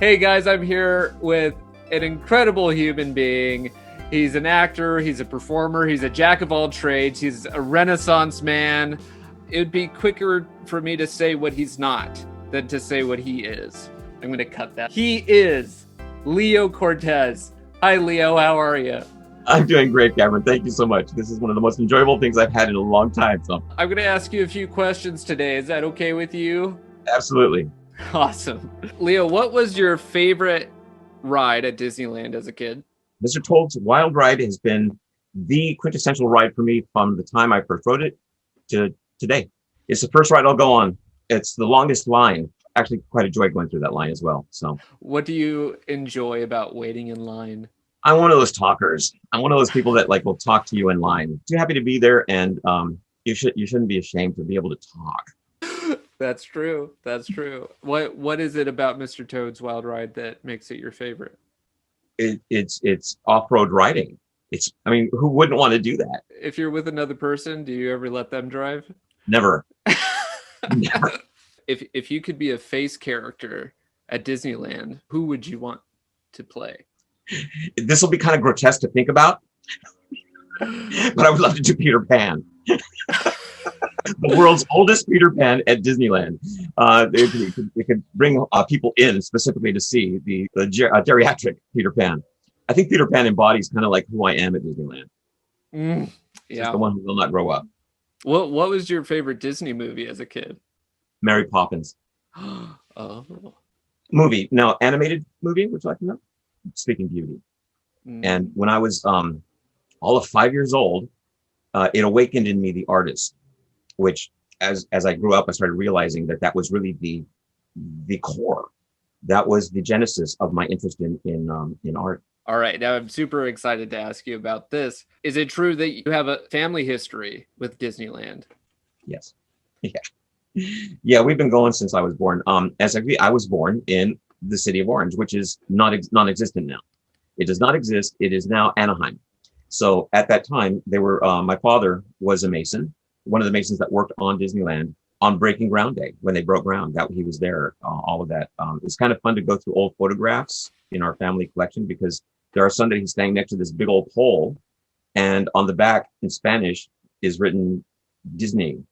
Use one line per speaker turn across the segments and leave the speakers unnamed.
Hey guys, I'm here with an incredible human being. He's an actor, he's a performer, he's a jack of all trades, he's a Renaissance man. It'd be quicker for me to say what he's not than to say what he is. I'm going to cut that. He is Leo Cortez. Hi, Leo. How are you?
I'm doing great, Cameron. Thank you so much. This is one of the most enjoyable things I've had in a long time. So
I'm going to ask you a few questions today. Is that okay with you?
absolutely.
Awesome. Leo, what was your favorite ride at Disneyland as a kid?
Mr. Toad's Wild Ride has been the quintessential ride for me from the time I first rode it to today. It's the first ride I'll go on. It's the longest line. Actually, quite a joy going through that line as well. So
What do you enjoy about waiting in line?
I'm one of those talkers. I'm one of those people that will talk to you in line. Too happy to be there, and you shouldn't be ashamed to be able to talk.
That's true. That's true. What is it about Mr. Toad's Wild Ride that makes it your favorite?
It's off-road riding. Who wouldn't want to do that?
If you're with another person, do you ever let them drive?
Never.
If you could be a face character at Disneyland, who would you want to play?
This will be kind of grotesque to think about, but I would love to do Peter Pan. The world's oldest Peter Pan at Disneyland. It could bring people in specifically to see the geriatric Peter Pan. I think Peter Pan embodies kind of like who I am at Disneyland.
Yeah,
Just the one who will not grow up.
What was your favorite Disney movie as a kid?
Mary Poppins.
Oh.
Movie. Now, animated movie, would you like to know? Sleeping Beauty. And when I was all of 5 years old, it awakened in me the artist, which as I grew up, I started realizing that was really the core. That was the genesis of my interest in art.
All right, now I'm super excited to ask you about this. Is it true that you have a family history with Disneyland?
Yes. Yeah. Yeah, we've been going since I was born. I was born in the city of Orange, which is non-existent now. It does not exist. It is now Anaheim. So at that time, my father was a mason, one of the masons that worked on Disneyland on breaking ground day when they broke ground. That he was there. All of that. It's kind of fun to go through old photographs in our family collection because there are some that he's standing next to this big old pole, and on the back in Spanish is written Disney,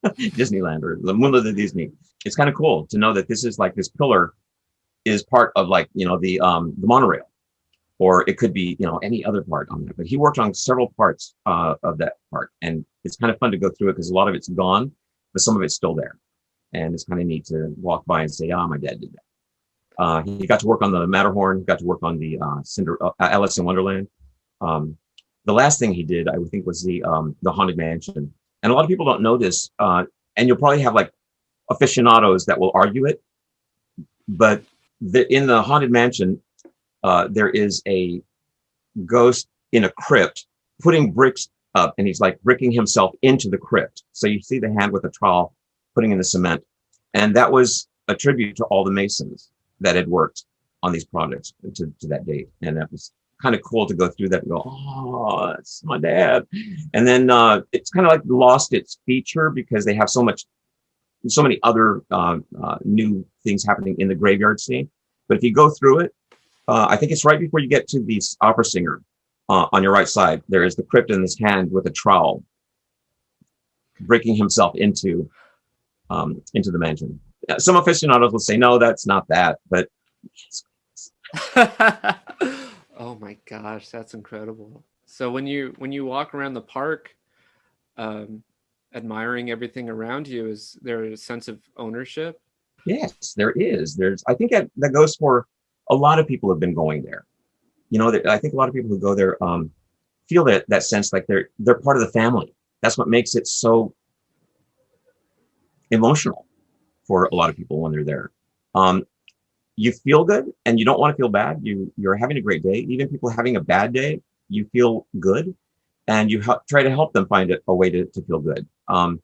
Disneyland, or the Mundo de Disney. It's kind of cool to know that this is like this pillar is part of the monorail, or it could be any other part on that. But he worked on several parts of that part, and it's kind of fun to go through it because a lot of it's gone, but some of it's still there, and it's kind of neat to walk by and say, my dad did that. He got to work on the Matterhorn, got to work on the Alice in Wonderland. The last thing he did, I would think, was the Haunted Mansion. And a lot of people don't know this, and you'll probably have like aficionados that will argue it. But in the Haunted Mansion, there is a ghost in a crypt putting bricks up, and he's like bricking himself into the crypt. So you see the hand with a trowel putting in the cement. And that was a tribute to all the masons that had worked on these projects to that date. And that was kind of cool to go through that and go, oh, that's my dad. And then it's kind of like lost its feature because they have so many other new things happening in the graveyard scene. But if you go through it, I think it's right before you get to the opera singer on your right side. There is the crypt in his hand with a trowel, breaking himself into the mansion. Some aficionados will say, no, that's not that, but
oh my gosh, that's incredible. So when you walk around the park, admiring everything around you, is there a sense of ownership?
Yes, there is. I think that goes for a lot of people who have been going there. I think a lot of people who go there feel that sense like they're part of the family. That's what makes it so emotional for a lot of people when they're there. You feel good and you don't want to feel bad. You're having a great day. Even people having a bad day, you feel good, and you try to help them find a way to feel good. For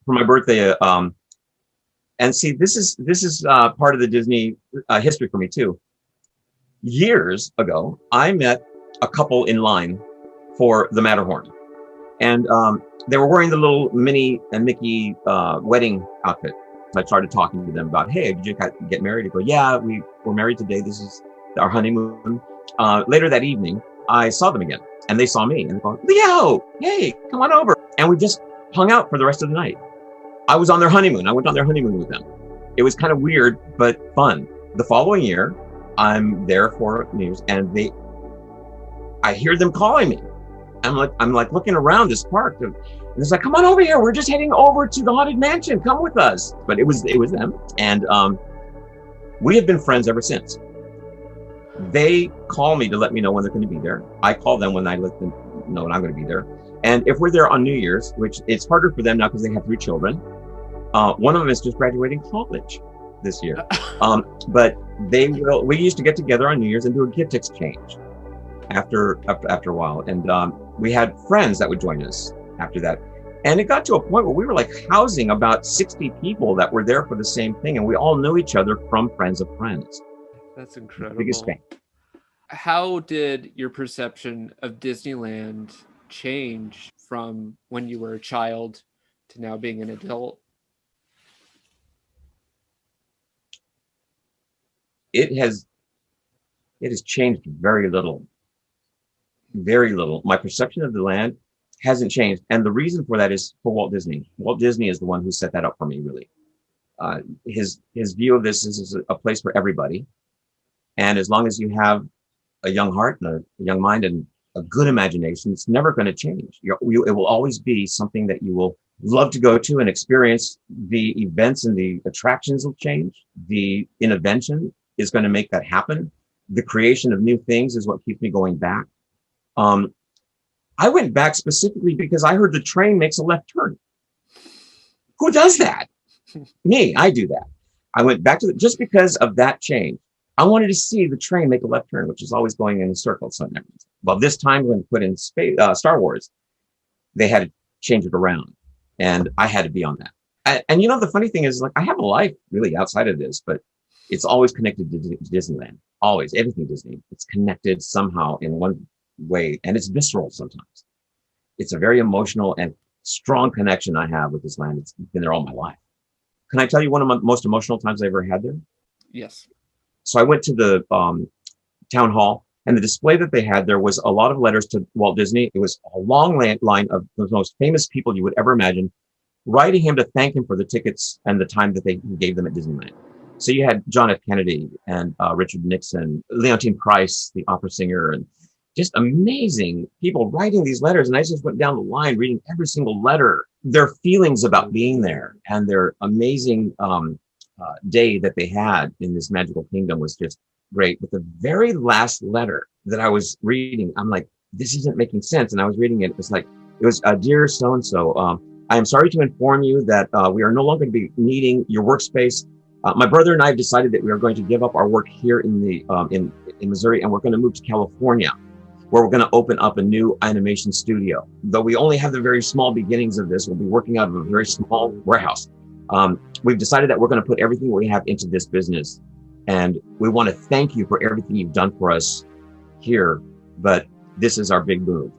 my birthday, and see, this is part of the Disney history for me too. Years ago, I met a couple in line for the Matterhorn, and they were wearing the little Minnie and Mickey wedding outfit. I started talking to them about, hey, did you get married? They go, yeah, we were married today. This is our honeymoon. Later that evening, I saw them again, and they saw me, and they go, Leo, hey, come on over. And we just hung out for the rest of the night. I was on their honeymoon. I went on their honeymoon with them. It was kind of weird, but fun. The following year, I'm there for New Year's, and I hear them calling me. I'm like looking around this park, and it's like, come on over here. We're just heading over to the Haunted Mansion. Come with us. But it was them, and we have been friends ever since. They call me to let me know when they're going to be there. I call them when I let them know when I'm going to be there. And if we're there on New Year's, which it's harder for them now because they have 3 children, one of them is just graduating college this year. But we used to get together on New Year's and do a gift exchange after a while. And we had friends that would join us after that. And it got to a point where we were like housing about 60 people that were there for the same thing. And we all knew each other from friends of friends.
That's incredible.
Biggest fan.
How did your perception of Disneyland change from when you were a child to now being an adult?
It has changed very little. Very little. My perception of the land hasn't changed. And the reason for that is for Walt Disney. Walt Disney is the one who set that up for me, really. His view of this is a place for everybody. And as long as you have a young heart and a young mind and a good imagination, it's never going to change. It will always be something that you will love to go to and experience. The events and the attractions will change. The intervention is going to make that happen. The creation of new things is what keeps me going back. I went back specifically because I heard the train makes a left turn. Who does that? Me, I do that. I went back to just because of that change. I wanted to see the train make a left turn, which is always going in a circle. So well, this time when put in Star Wars, they had to change it around, and I had to be on that. And the funny thing is, like, I have a life really outside of this, but it's always connected to Disneyland. Always, everything Disney. It's connected somehow in one way, and it's visceral sometimes. It's a very emotional and strong connection I have with this land. It's been there all my life. Can I tell you one of my most emotional times I ever had there?
Yes.
So I went to the town hall, and the display that they had there was a lot of letters to Walt Disney. It was a long line of the most famous people you would ever imagine, writing him to thank him for the tickets and the time that they gave them at Disneyland. So you had John F. Kennedy and Richard Nixon, Leontine Price, the opera singer, and just amazing people writing these letters. And I just went down the line reading every single letter, their feelings about being there, and their amazing day that they had in this magical kingdom was just great. But the very last letter that I was reading, I'm like, this isn't making sense. And I was reading it. It was dear so-and-so, I am sorry to inform you that we are no longer going to be needing your workspace. My brother and I have decided that we are going to give up our work here in Missouri, and we're going to move to California, where we're going to open up a new animation studio. Though we only have the very small beginnings of this, we'll be working out of a very small warehouse. We've decided that we're going to put everything we have into this business, and we want to thank you for everything you've done for us here, but this is our big move.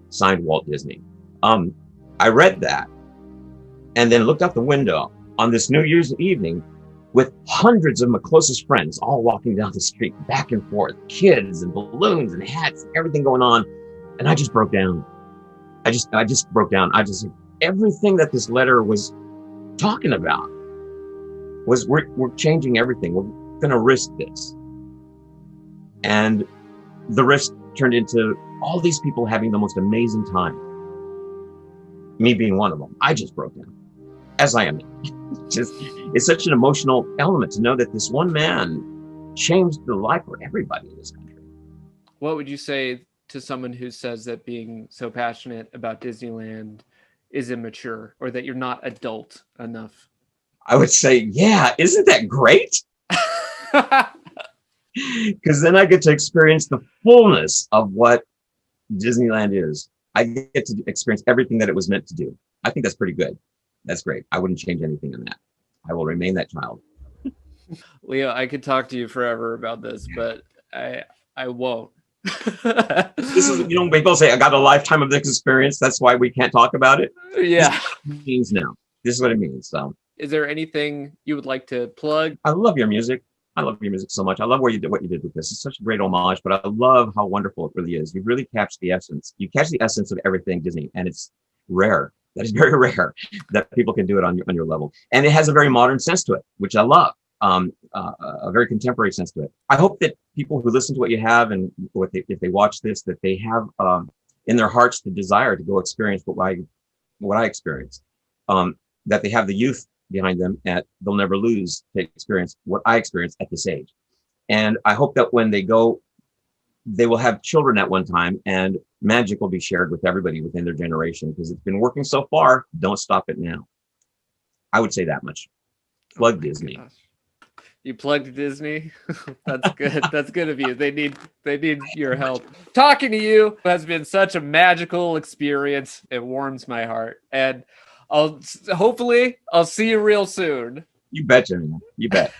Signed, Walt Disney. I read that and then looked out the window on this New Year's evening with hundreds of my closest friends all walking down the street, back and forth, kids and balloons and hats, and everything going on. And I just broke down. I just broke down. Everything that this letter was talking about was we're changing everything. We're going to risk this. And the risk turned into all these people having the most amazing time. Me being one of them. I just broke down, as I am. It's such an emotional element to know that this one man changed the life for everybody in this country.
What would you say to someone who says that being so passionate about Disneyland is immature, or that you're not adult enough?
I would say, yeah, isn't that great? Because then I get to experience the fullness of what Disneyland is. I get to experience everything that it was meant to do. I think that's pretty good. That's great. I wouldn't change anything in that. I will remain that child.
Leo, I could talk to you forever about this, but I won't.
This is, people say I got a lifetime of this experience. That's why we can't talk about it.
Yeah.
This is what it means now. This is what it means. So
Is there anything you would like to plug?
I love your music. I love your music so much. I love what you did with this. It's such a great homage, but I love how wonderful it really is. You really catch the essence. You catch the essence of everything Disney, and it's rare. That is very rare that people can do it on your level. And it has a very modern sense to it, which I love. A very contemporary sense to it. I hope that people who listen to what you have and if they watch this, that they have in their hearts the desire to go experience what I experienced. That they have the youth behind them, and they'll never lose to experience what I experienced at this age. And I hope that when they go, they will have children at one time, and magic will be shared with everybody within their generation, because it's been working so far. Don't stop it now. I would say that much. Plug Disney.
Gosh. You plugged Disney. That's good. That's good of you. They need your help. Talking to you has been such a magical experience. It warms my heart, and hopefully I'll see you real soon.
You bet, Jimmy. You bet.